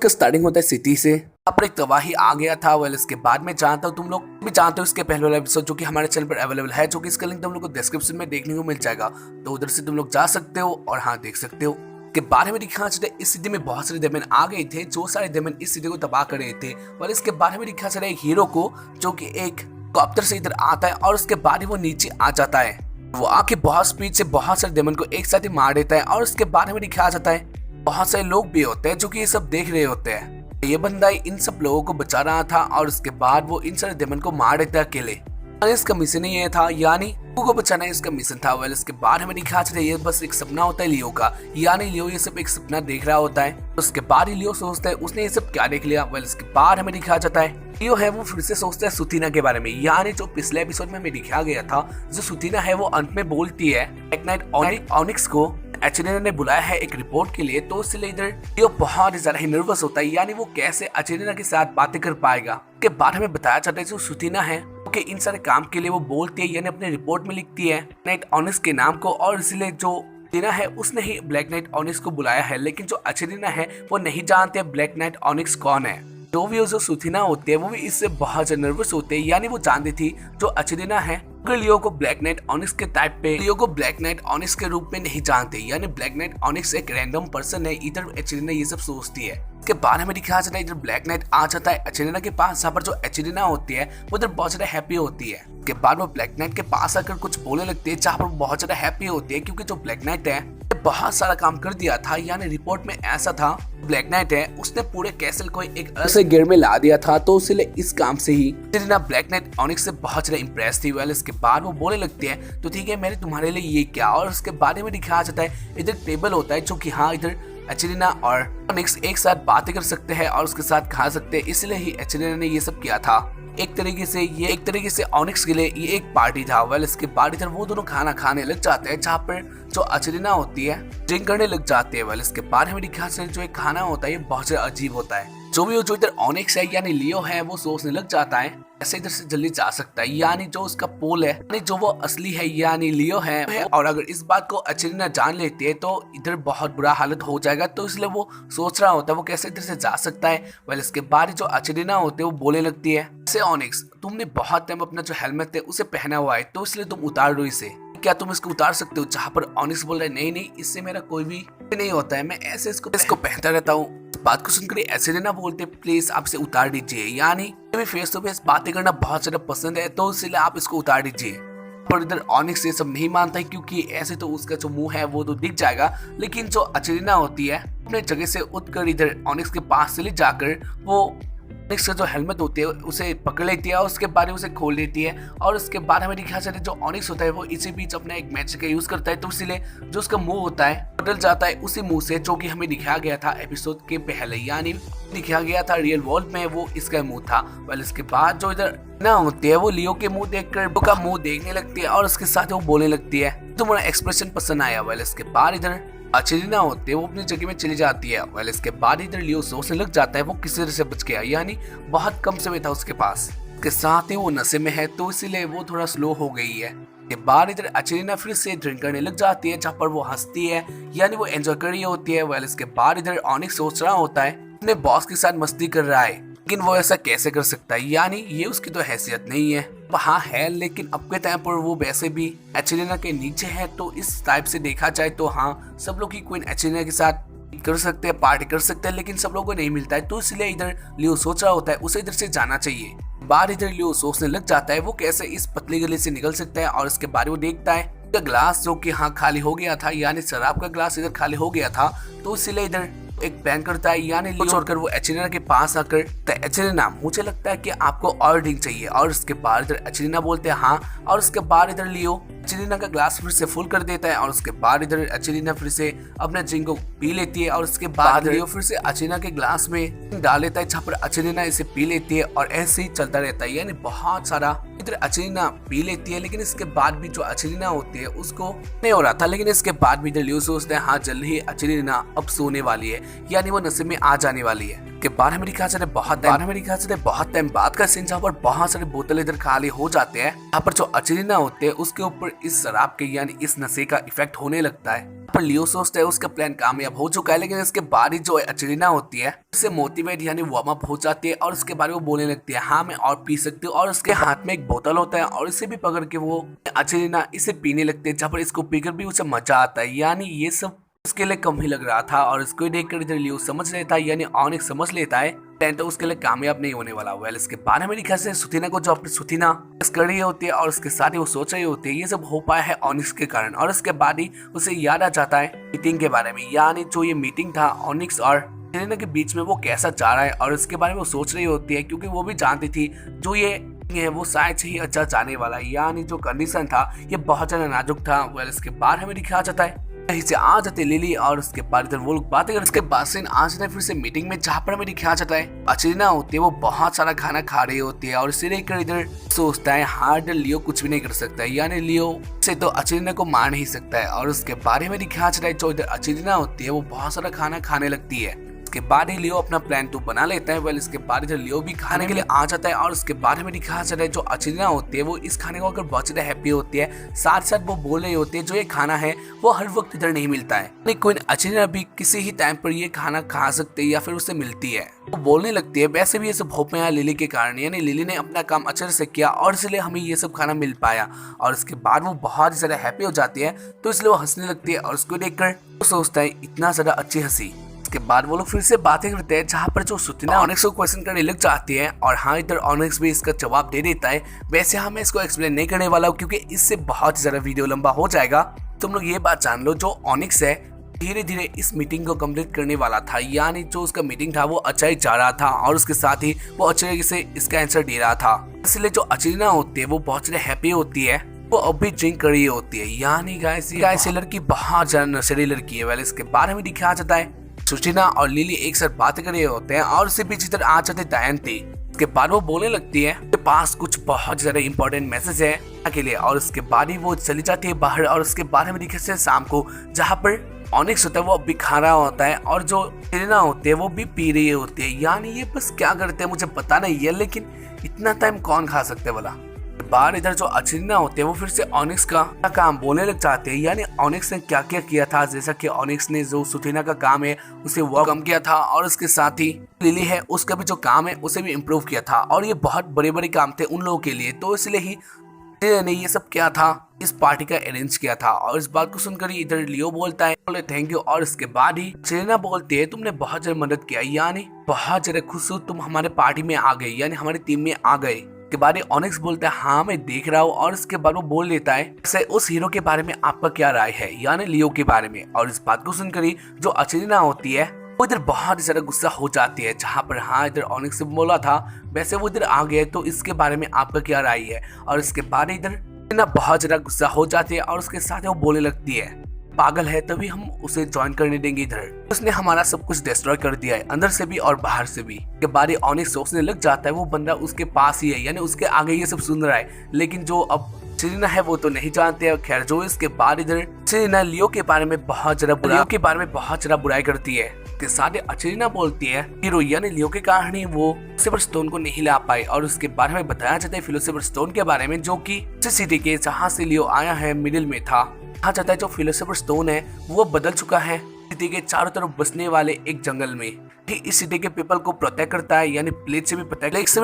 इसका स्टार्टिंग होता है सिटी से। यहाँ पर एक तबाही आ गया था। वेल इसके बाद में जानता हूँ तुम लोग भी जानते हो इसके पहले वाला एपिसोड जो कि हमारे चैनल पर अवेलेबल है, जो कि इसका लिंक तुम लोग को डिस्क्रिप्शन में देखने को मिल जाएगा, तो उधर से तुम लोग जा सकते हो और हाँ देख सकते हो। के बारे में दिखाना चाहते इस सिटी में बहुत सारे डेमन आ गए थे, जो सारे डेमन इस सिटी को तबाह कर रहे थे। और इसके बारे में दिखाना चाहते एक हीरो को जो कि एक कॉप्टर से इधर आता है और उसके बाद वो नीचे आ जाता है। वो आके बहुत स्पीड से बहुत सारे डेमन को एक साथ ही मार देता है। और उसके बारे में दिखाया जाता है बहुत सारे लोग भी होते हैं जो कि ये सब देख रहे होते हैं। ये बंदा इन सब लोगों को बचा रहा था और उसके बाद वो इन सारे डेमन को मार देता है अकेले। इसका मिशन ही ये था, यानी को बचाना इसका मिशन था। वेल इसके बाद हमें दिखा जाता है ये बस एक सपना होता है लियो का, यानी लियो ये सब एक सपना देख रहा होता है। उसके बाद ही लियो सोचता है उसने ये सब क्या देख लिया। वेल इसके बाद हमें दिखा जाता है लियो है वो फिर से सोचता है सुथीना के बारे में, यानी जो पिछले एपिसोड में हमें दिखाया गया था। जो सुथीना है वो अंत में बोलती है ब्लैक नाइट ऑनिक्स को एचेरिना ने बुलाया है एक रिपोर्ट के लिए, तो इसलिए इधर लियो बहुत ज्यादा ही नर्वस होता है, यानी वो कैसे एचेरिना के साथ बातें कर पाएगा। के बाद हमें बताया जाता है जो सुथीना है कि इन सारे काम के लिए वो बोलती है, यानी अपने रिपोर्ट में लिखती है नाइट ऑनिक्स के नाम को, और इसलिए जो सुथीना है उसने ही ब्लैक नाइट ऑनिक्स को बुलाया है। लेकिन जो एचेरिना है वो नहीं जानते ब्लैक नाइट ऑनिक्स कौन है। जो भी जो सुथीना होते हैं वो भी इससे बहुत ज्यादा नर्वस होते हैं, यानी वो जानती थी जो एचेरिना है लियो को ब्लैक नाइट ऑनिक्स के टाइप पे लियो को ब्लैक नाइट ऑनिक्स के रूप में नहीं जानते, यानी ब्लैक नाइट ऑनिक्स एक रैंडम पर्सन है। इधर एचेरिना ये सब सोचती है। इसके बाद हमें दिखाया जाता है इधर ब्लैक नाइट आ जाता है एचेरिना के पास, जहाँ पर जो एचेरिना होती है वो इधर बहुत ज्यादा हैप्पी होती है। इसके बाद वो ब्लैक नाइट के पास आकर कुछ बोलने लगती है, जहाँ पर बहुत ज्यादा हैप्पी होती है, क्योंकि जो ब्लैक नाइट है बहुत सारा काम कर दिया था। यानी रिपोर्ट में ऐसा था ब्लैक नाइट है उसने पूरे कैसल को एक ऐसे गियर में ला दिया था, तो इसलिए इस काम से ही एचेरिना ब्लैक नाइट ऑनिक्स से बहुत ज्यादा इंप्रेस थी। वेल इसके बाद वो बोलने लगती है तो ठीक है मैंने तुम्हारे लिए ये क्या। और उसके बारे में दिखाया जाता है इधर टेबल होता है जो कि हाँ इधर एचेरिना और ऑनिक्स एक साथ बातें कर सकते हैं और उसके साथ खा सकते हैं, इसलिए ही एचेरिना ने ये सब किया था। एक तरीके से ऑनिक्स के लिए ये एक पार्टी था। वेल इसके बाद इधर वो दोनों खाना खाने लग जाते हैं, जहाँ पर जो एचेरिना होती है ड्रिंक करने लग जाते हैं। वेल इसके बाद हमें दिखा सकते जो एक खाना होता है ये बहुत ज्यादा अजीब होता है। जो इधर ऑनिक्स है यानी लियो है वो सोचने लग जाता है ऐसे इधर से जल्दी जा सकता है, यानी जो उसका पोल है यानी जो वो असली है यानी लियो है। और अगर इस बात को एचेरिना जान लेती है तो इधर बहुत बुरा हालत हो जाएगा, तो इसलिए वो सोच रहा होता है वो कैसे इधर से जा सकता है। वेल इसके बाद जो एचेरिना होते है वो बोलने लगती है ऑनिक्स तुमने बहुत टाइम अपना जो हेलमेट है उसे पहना हुआ है, तो इसलिए तुम उतार दो इसे, क्या तुम इसको उतार सकते हो। जहाँ पर ऑनिक्स बोल रहा है नहीं इससे मेरा कोई भी नहीं होता है, मैं ऐसे इसको पहनता रहता हूँ। बात को सुनकर एचेरिना बोलते प्लीज आप इसे उतार दीजिए, यानी भी फेस टू फेस बातें करना बहुत ज्यादा पसंद है, तो इसलिए आप इसको उतार दीजिए। पर इधर ऑनिक्स ये सब नहीं मानता है, क्योंकि ऐसे तो उसका जो मुंह है वो तो दिख जाएगा। लेकिन जो एचेरिना होती है अपने जगह से उठकर इधर ऑनिक्स के पास चली जाकर वो ऑनिक्स का जो हेलमेट होती है उसे पकड़ लेती है और उसके बाद उसे खोल देती है। और उसके बाद हमें दिखा जाता है जो ऑनिक्स होता है वो इसी बीच अपना एक मैजिक का यूज करता है, तो इसीलिए जो उसका मुंह होता है बदल जाता है उसी मुंह से जो कि हमें दिखाया गया था एपिसोड के पहले, यानी दिखाया गया था रियल वर्ल्ड में वो इसका मुंह था। वेल इसके बाद जो इधर ना होती है वो लियो के मुंह देखकर का मुंह देखने लगती है और उसके साथ वो बोलने लगती है तुम्हारा एक्सप्रेशन पसंद आया। वेल इसके बाद इधर एचेरिना होते है वो अपनी जगह में चली जाती है। वेल इसके बाद इधर लियो सोचने लग जाता है वो किसी तरह से बच गया, यानी बहुत कम समय था उसके पास, उसके साथ ही वो नशे में है तो इसीलिए वो थोड़ा स्लो हो गई है। के बाद इधर एचेरिना फिर से ड्रिंक करने लग जाती है, जहाँ पर वो हंसती है यानी वो एंजॉय कर रही होती है। वेल इसके बाद इधर ऑनिक्स सोच रहा होता है अपने बॉस के साथ मस्ती कर रहा है, लेकिन वो ऐसा कैसे कर सकता है, यानी ये उसकी तो हैसियत नहीं है। हाँ है लेकिन अब के टाइम पर वो वैसे भी एचेरिना के नीचे है, तो इस टाइप से देखा जाए तो हाँ सब लोग ही क्वीन एचेरिना के साथ कर सकते हैं पार्टी कर सकते हैं, लेकिन सब लोगों को नहीं मिलता है, तो इसलिए इधर लियो सोच रहा होता है उसे इधर से जाना चाहिए। बाहर इधर लियो सोचने लग जाता है वो कैसे इस पतली गली से निकल सकता है, और इसके बारे में वो देखता है ग्लास जो कि हाँ खाली हो गया था, यानी शराब का ग्लास इधर खाली हो गया था, तो इसलिए इधर एक प्लान करता है, यानी छोड़कर वो एचेरिना के पास आकर एचेरिना मुझे लगता है कि आपको और ड्रिंक चाहिए। और उसके बाद इधर एचेरिना बोलते हैं हाँ, और उसके बाद इधर लियो एचेरिना का ग्लास फिर से फुल कर देता है, और उसके बाद इधर एचेरिना फिर से अपने ड्रिंक को पी लेती है। और उसके बाद लियो फिर से एचेरिना के ग्लास में डाल लेता है, जहाँ पर एचेरिना इसे पी लेती है और ऐसे ही चलता रहता है, यानी बहुत सारा इधर एचेरिना पी लेती है। लेकिन इसके बाद भी जो एचेरिना होती है उसको नहीं हो रहा था, लेकिन इसके बाद भी इधर लियो सोचता है हाँ जल्दी ही एचेरिना अब सोने वाली है, यानी वो नसीब में आ जाने वाली है। के बाद हमें दिखाया जाता है बहुत टाइम बाद का सीन, जहाँ पर बहुत सारे बोतल इधर खाली हो जाते हैं। यहाँ पर जो अचरीना होते हैं उसके ऊपर इस शराब के यानी इस नशे का इफेक्ट होने लगता है। पर लियो सोचता है उसका प्लान कामयाब हो चुका है, लेकिन इसके बाद ही जो अचरीना होती है उससे मोटिवेट यानी वार्म अप हो जाती है और उसके बाद वो बोलने लगती है हाँ मैं और पी सकती हूँ। और उसके हाथ में एक बोतल होता है और इसे भी पकड़ के वो अचरीना इसे पीने लगते हैं, जहाँ पर इसको पीकर भी उसे मजा आता है। यानी ये सब उसके लिए कम ही लग रहा था और इसको देखकर इधर लियो समझ लेता है यानी ऑनिक्स समझ लेता है प्लान तो उसके लिए कामयाब नहीं होने वाला। वेल इसके बाद हमें दिखा से सुथीना को जो अपनी सुथीना कर रही होती है और उसके साथ ही वो सोच रही होती है ये सब हो पाया है ऑनिक्स के कारण। और इसके बाद ही उसे याद आ जाता है मीटिंग के बारे में, यानी जो ये मीटिंग था ऑनिक्स और सेलेना के बीच में वो कैसा जा रहा है और इसके बारे में वो सोच रही होती है, क्योंकि वो भी जानती थी जो ये है वो शायद से ही अच्छा जाने वाला है, यानी जो कंडीशन था ये बहुत ज्यादा नाजुक था। वेल इसके बाद हमें दिखाया जाता है कहीं से आ जाते लिली और उसके बाद इधर वो लोग बातें कर, उसके बाद से आ जाता है फिर से मीटिंग में, जहाँ पर हमें दिखाया जाता है अचरीना होती है वो बहुत सारा खाना खा रही होती है और इसे लेकर इधर सोचता है हाँ इधर लियो कुछ भी नहीं कर सकता है, यानी लियो से तो अचरीना को मार नहीं सकता है। और उसके बारे में दिखाया जाता है जो इधर अचरीना होती है वो बहुत सारा खाना खाने लगती है। उसके बाद ही लियो अपना प्लान तो बना लेता है। वेल इसके बाद इधर लियो भी खाने के लिए आ जाता है और उसके बाद में दिखाया जाता है जो अचरीना होती है वो इस खाने को अगर बहुत ज्यादा हैप्पी होती है, साथ साथ वो बोल रही होती है जो ये खाना है वो हर वक्त इधर नहीं मिलता है, लेकिन अचरीना भी किसी ही टाइम पर ये खाना खा सकते है या फिर उसे मिलती है। वो बोलने लगती है वैसे भी ये सब हो पाया लिली के कारण, यानी लिली ने अपना काम अच्छे से किया और इसलिए हमें ये सब खाना मिल पाया। और उसके बाद वो बहुत ज्यादा हैप्पी हो जाती है तो इसलिए वो हंसने लगती है और उसको देखकर वो सोचता है इतना ज्यादा अच्छी हंसी। के बाद वो लोग फिर से बातें करते हैं, जहाँ पर जो सुथीना ऑनिक्स को क्वेश्चन करने लग जाती है और हाँ इधर ऑनिक्स भी इसका जवाब दे देता है। वैसे हाँ मैं इसको एक्सप्लेन नहीं करने वाला हूँ क्योंकि इससे बहुत ज्यादा वीडियो लंबा हो जाएगा। तुम लोग ये बात जान लो जो ऑनिक्स है धीरे धीरे इस मीटिंग को कंप्लीट करने वाला था, यानी जो उसका मीटिंग था वो अच्छा ही जा रहा था और उसके साथ ही वो अच्छे से इसका आंसर दे रहा था। इसलिए जो अचरीना होती है वो बहुत ज्यादा हैप्पी होती है, वो अब भी ड्रिंक कर रही होती है, यानी गाइस ये लड़की बहुत ज्यादा नशेड़ी लड़की है। वेल इसके बारे में दिखाया जाता है सुचीना और लिली एक साथ बात कर रहे होते हैं और उससे पीछे इधर आ जाते दयांती। उसके बाद वो बोलने लगती है के पास कुछ बहुत ज्यादा इंपॉर्टेंट मैसेज है के लिए और उसके बाद ही वो चली जाती है बाहर। और उसके बारे में दिखाते हैं शाम को, जहाँ पर ऑनिक्स होता है वो अभी खा रहा होता है और जो सेलेना होती है वो भी पी रही होती है, यानी ये बस क्या करते हैं मुझे पता नहीं है, लेकिन इतना टाइम कौन खा सकते है बोला। बाहर इधर जो अचरीना होते हैं वो फिर से ऑनिक्स का काम बोलने लग जाते हैं, यानी ऑनिक्स ने क्या क्या किया था, जैसा कि ऑनिक्स ने जो सुथीना का काम है उसे वो कम किया था और उसके साथ ही लिली है उसका भी जो काम है उसे भी इम्प्रूव किया था और ये बहुत बड़े बड़े काम थे उन लोगों के लिए, तो इसलिए ही ने ये सब क्या था इस पार्टी का अरेंज किया था। और इस बात को सुनकर इधर लियो बोलता है बोले थैंक यू और इसके बाद ही सेलेना बोलती है तुमने बहुत ज्यादा मदद किया, यानी बहुत ज्यादा खुश हो तुम हमारे पार्टी में आ गए, यानी हमारी टीम में आ गए। के बाद ऑनिक्स बोलता है हाँ मैं देख रहा हूँ और इसके बाद वो बोल लेता है से उस हीरो के बारे में आपका क्या राय है, यानी लियो के बारे में। और इस बात को सुनकर ही जो अचरीना होती है वो इधर बहुत ज्यादा गुस्सा हो जाती है, जहाँ पर हाँ इधर ऑनिक्स से बोला था वैसे वो इधर आ गए तो इसके बारे में आपका क्या राय है। और इसके बाद इधर बहुत ज्यादा गुस्सा हो जाती है और उसके साथ वो बोलने लगती है पागल है तभी हम उसे ज्वाइन करने देंगे, इधर उसने हमारा सब कुछ डिस्ट्रॉय कर दिया है अंदर से भी और बाहर से भी। के बाद ऑनिक्स सोचने लग जाता है वो बंदा उसके पास ही है, यानी उसके आगे ये सब सुन रहा है, लेकिन जो अब सेलेना है वो तो नहीं जानते हैं। खैर जो इसके बाद इधर सेलेना लियो के बारे में बहुत ज्यादा बुराई करती है। के साथ अचरीना बोलती है हीरो यानी लियो के कारण ही वो फिलोसोफर स्टोन को नहीं ला पाई। और उसके बारे में बताया जाता है फिलोसोफर स्टोन के बारे में जो कि सिटी के जहाँ से लियो आया है मिडिल में था। कहा जाता है जो फिलोसोफर स्टोन है वो बदल चुका है सिटी के चारों तरफ बसने वाले एक जंगल में। इस सिटी के पीपल को प्रोटेक्ट करता है, यानी प्लेग से भी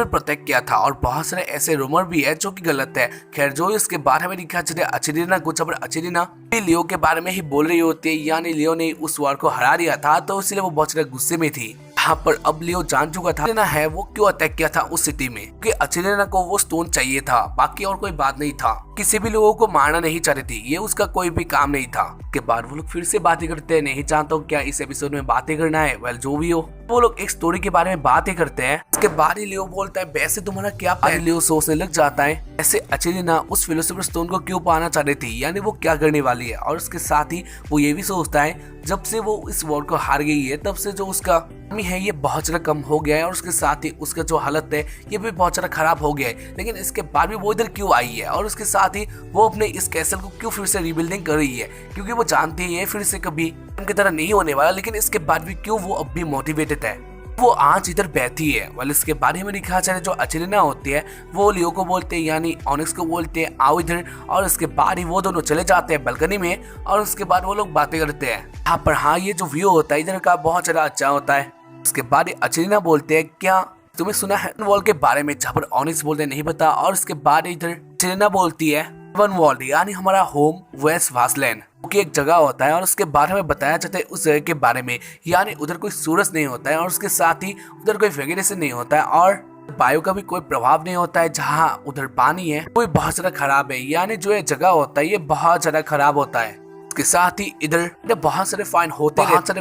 प्रोटेक्ट किया था और बहुत सारे ऐसे रूमर भी है जो कि गलत है। खैर जो इसके बारे में दिखा जाता है अचरीना को, जब अचरीना लियो के बारे में ही बोल रही होती है, यानी लियो ने उस वार को हरा दिया था तो इसलिए वो बहुत ज्यादा गुस्से में थी। यहाँ पर अब लियो जान चुका था अचरीना है वो क्यों अटैक किया था उस सिटी में, क्योंकि अचरीना को वो स्टोन चाहिए था, बाकी और कोई बात नहीं था। किसी भी लोगों को मारना नहीं चाहती थी, ये उसका कोई भी काम नहीं था। के बाद वो लोग फिर से बातें करते हैं, नहीं जानता हूँ क्या इस एपिसोड में बातें करना है। वेल जो भी हो वो लोग एक स्टोरी के बारे में बातें करते हैं इसके बाद ही लियो बोलता है वैसे तुम्हारा क्या प्लान? लियो सोचने लग जाता है ऐसे एचेलिना उस फिलोसोफर स्टोन को क्यों पाना चाह रही थी, यानी वो क्या करने वाली है। और उसके साथ ही वो ये भी सोचता है जब से वो इस वॉर को हार गई है तब से जो उसका आर्मी है ये बहुत ज्यादा कम हो गया है और उसके साथ ही उसका जो हालत है ये भी बहुत ज्यादा खराब हो गया है। लेकिन इसके बाद भी वो इधर क्यों आई है और उसके साथ ही वो अपने इस कैसल को क्यों फिर से रिबिल्डिंग कर रही है, क्योंकि वो जानती है फिर से कभी की तरह नहीं होने वाला। लेकिन इसके बाद भी क्यों वो अब भी मोटिवेटेड है, वो आज इधर बैठी है। वाल इसके बारे में लिखा जाए जो एचेलिना होती है वो लियो को बोलते हैं यानी ऑनिक्स को बोलते हैं आओ इधर, और उसके बाद ही वो दोनों चले जाते हैं बालकनी में और उसके बाद वो लोग बातें करते हैं। यहाँ पर हाँ ये जो व्यू होता है इधर का बहुत ज्यादा अच्छा होता है। उसके बाद एचेलिना बोलते हैं क्या तुम्हें सुना है वॉल के बारे में, जहाँ पर ऑनिक्स बोलते नहीं पता। और उसके बाद इधर एचेलिना बोलती है वन वॉल यानी हमारा होम वेस्ट वासलैंड की एक जगह होता है और उसके बारे में बताया जाता है उस जगह के बारे में, यानी उधर कोई सूरज नहीं होता है और उसके साथ ही उधर कोई वेगेटेशन नहीं होता है और वायु का भी कोई प्रभाव नहीं होता है। जहाँ उधर पानी है वो बहुत ज्यादा खराब है, यानी जो ये जगह होता है ये बहुत ज्यादा खराब होता है। उसके साथ ही इधर बहुत सारे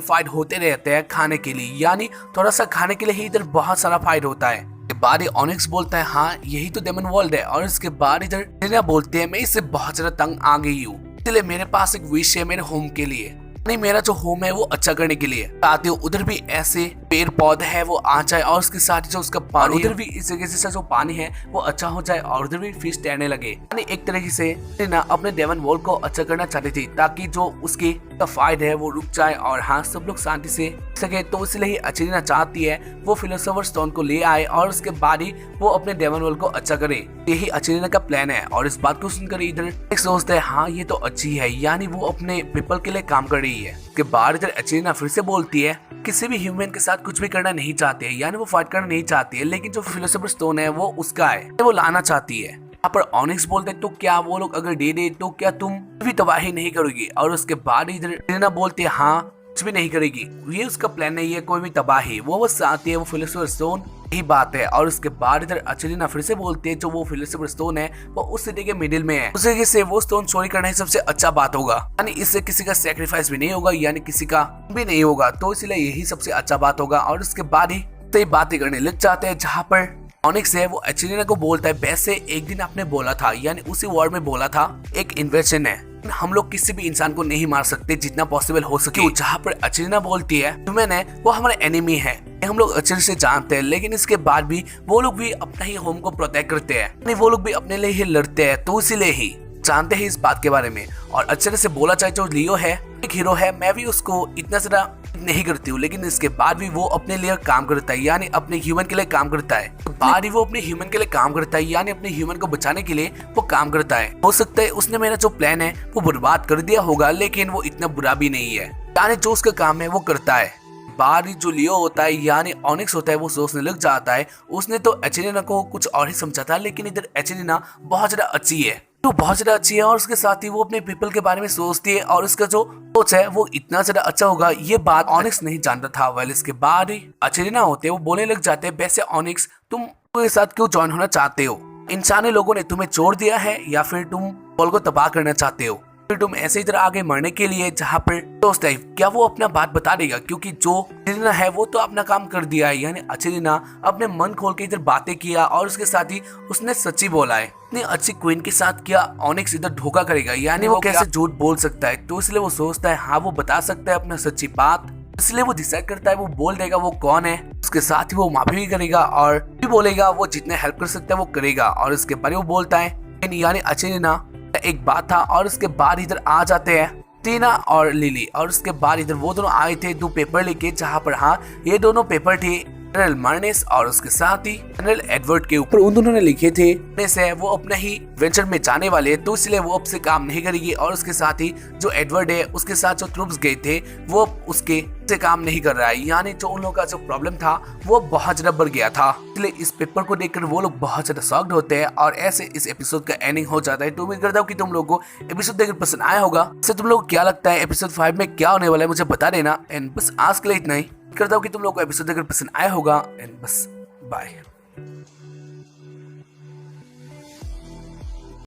फाइट होते रहते हैं खाने के लिए, यानी थोड़ा सा खाने के लिए ही इधर बहुत सारा फाइट होता है। बाद ऑनिक्स बोलता है हाँ यही तो डेमन वर्ल्ड है। और इसके बाद इधर टीना बोलते हैं मैं इससे बहुत ज्यादा तंग आ गई हूँ, इसलिए मेरे पास एक विश है मेरे होम के लिए, नहीं मेरा जो होम है वो अच्छा करने के लिए चाहती हूँ उधर भी ऐसे पेड़ पौधे है वो आ जाए और उसके साथ जो उसका पानी उधर भी इस जगह से जो पानी है वो अच्छा हो जाए और उधर भी फिश तैरने लगे। यानी एक तरीके से टीना अपने डेमन वर्ल्ड को अच्छा करना चाहती थी ताकि जो उसकी फाइट है वो रुक जाए और हाँ सब लोग शांति से सके। तो इसलिए ही एचेलिना चाहती है वो फिलोसोफर स्टोन को ले आए और उसके बाद ही वो अपने डेमन वर्ल्ड को अच्छा करे। यही एचेलिना का प्लान है। और इस बात को सुनकर इधर एक सोचता है हाँ ये तो अच्छी है, यानी वो अपने पीपल के लिए काम कर रही है। उसके बाद इधर एचेलिना फिर से बोलती है किसी भी ह्यूमन के साथ कुछ भी करना नहीं चाहती है, यानी वो फाइट करना नहीं चाहती है, लेकिन जो फिलोसोफर स्टोन है वो उसका है, वो लाना चाहती है। यहाँ पर ऑनिक्स बोलते तो क्या वो लोग अगर दे दे तो क्या तुम भी तबाही नहीं करोगी। और उसके बाद इधर एचेलिना बोलती है हाँ कुछ भी नहीं करेगी, ये उसका प्लान नहीं है कोई भी तबाही, वो बस चाहती है वो फिलोसोफर स्टोन यही बात है। और उसके बाद इधर एचेलिना फिर से बोलती है जो वो फिलोसोफर स्टोन है वो उस सिटी के मिडिल में है, उस जगह से वो स्टोन चोरी करना ही सबसे अच्छा बात होगा, यानी इससे किसी का सैक्रिफाइस भी नहीं होगा, यानी किसी का भी नहीं होगा, तो इसलिए यही सबसे अच्छा बात होगा। और उसके बाद ही तो बातें करने लग जाते हैं जहाँ पर ऑनिक्स है वो एचेलिना को बोलता है वैसे एक दिन आपने बोला था, यानी उसी वॉर में बोला था एक इन्वेंशन है, हम लोग किसी भी इंसान को नहीं मार सकते जितना पॉसिबल हो सके। जहाँ पर एचेलिना बोलती है ह्यूमन है वो हमारे एनिमी है, हम लोग अच्छे से जानते हैं, लेकिन इसके बाद भी वो लोग भी अपना ही होम को प्रोटेक्ट करते हैं, वो लोग भी अपने लिए ही लड़ते हैं, तो इसीलिए ही जानते हैं इस बात के बारे में। और अच्छे से बोला जाए जो लियो है एक हीरो है, मैं भी उसको इतना ज्यादा नहीं करती हूँ, लेकिन इसके बाद भी वो अपने लिए काम करता है, यानी अपने ह्यूमन के लिए काम करता है। तो बाद ही वो अपने ह्यूमन के लिए काम करता है, यानी अपने ह्यूमन को बचाने के लिए वो काम करता है। हो सकता है उसने मेरा जो प्लान है वो बर्बाद कर दिया होगा, लेकिन वो इतना बुरा भी नहीं है, यानी जो उसका काम है वो करता है। बाद ही जो लियो होता है यानी ऑनिक्स होता है वो सोचने लग जाता है उसने तो एचेलिना को कुछ और ही समझा था, लेकिन इधर एचेलिना बहुत ज्यादा अच्छी है, तो बहुत ज्यादा अच्छी है और उसके साथ ही वो अपने पीपल के बारे में सोचती है और उसका जो सोच है वो इतना ज्यादा अच्छा होगा, ये बात ऑनिक्स नहीं जानता था। वेल इसके बाद ही एचेलिना होते वो बोलने लग जाते हैं वैसे ऑनिक्स तुम मेरे साथ क्यों ज्वाइन होना चाहते हो, इंसानी लोगों ने तुम्हें छोड़ दिया है या फिर तुम वर्ल्ड को तबाह करना चाहते हो, फिर तुम ऐसे इधर आगे मरने के लिए। जहाँ पर दोस्त है क्या वो अपना बात बता देगा, क्योंकि जो एचेलिना है वो तो अपना काम कर दिया है, यानी एचेलिना अपने मन खोल के इधर बातें किया और उसके साथ ही उसने सच्ची बोला है। इतनी अच्छी क्वीन के साथ क्या ऑनिक्स इधर धोखा करेगा, यानी वो कैसे झूठ बोल सकता है। तो इसलिए वो सोचता है हाँ वो बता सकता है अपना सच्ची बात, इसलिए वो डिसाइड करता है वो बोल देगा वो कौन है। उसके साथ ही वो माफी भी करेगा और भी बोलेगा वो जितने हेल्प कर सकता है वो करेगा। और इसके बाद वो बोलता है यानी एचेलिना एक बात था। और उसके बाद इधर आ जाते हैं टीना और लिली, और उसके बाद इधर वो दोनों आए थे 2 पेपर लेके, जहाँ पर हाँ ये दोनों पेपर थे जनरल मार्नेस और उसके साथ ही जनरल एडवर्ड के ऊपर। उन दोनों ने लिखे थे से वो अपने ही वेंचर में जाने वाले हैं, तो इसलिए वो अब से काम नहीं करेगी। और उसके साथ ही जो एडवर्ड है उसके साथ जो ट्रूप्स गए थे वो उसके से काम नहीं कर रहा है, यानी जो उन लोगों का जो प्रॉब्लम था वो बहुत ज्यादा बढ़ गया था। इसलिए इस पेपर को देखकर वो लोग बहुत ज्यादा शॉक्ड होते हैं और ऐसे इस एपिसोड का एंडिंग हो जाता है। तो उम्मीद करता हूँ कि तुम लोगों को एपिसोड देखकर पसंद आया होगा। इससे तुम लोग क्या लगता है एपिसोड 5 में क्या होने वाला है मुझे बता देना। एंड बस आज के लिए इतना ही, करता हूँ कि तुम लोग को एपिसोड देखकर पसंद आया होगा। एंड बस बाय।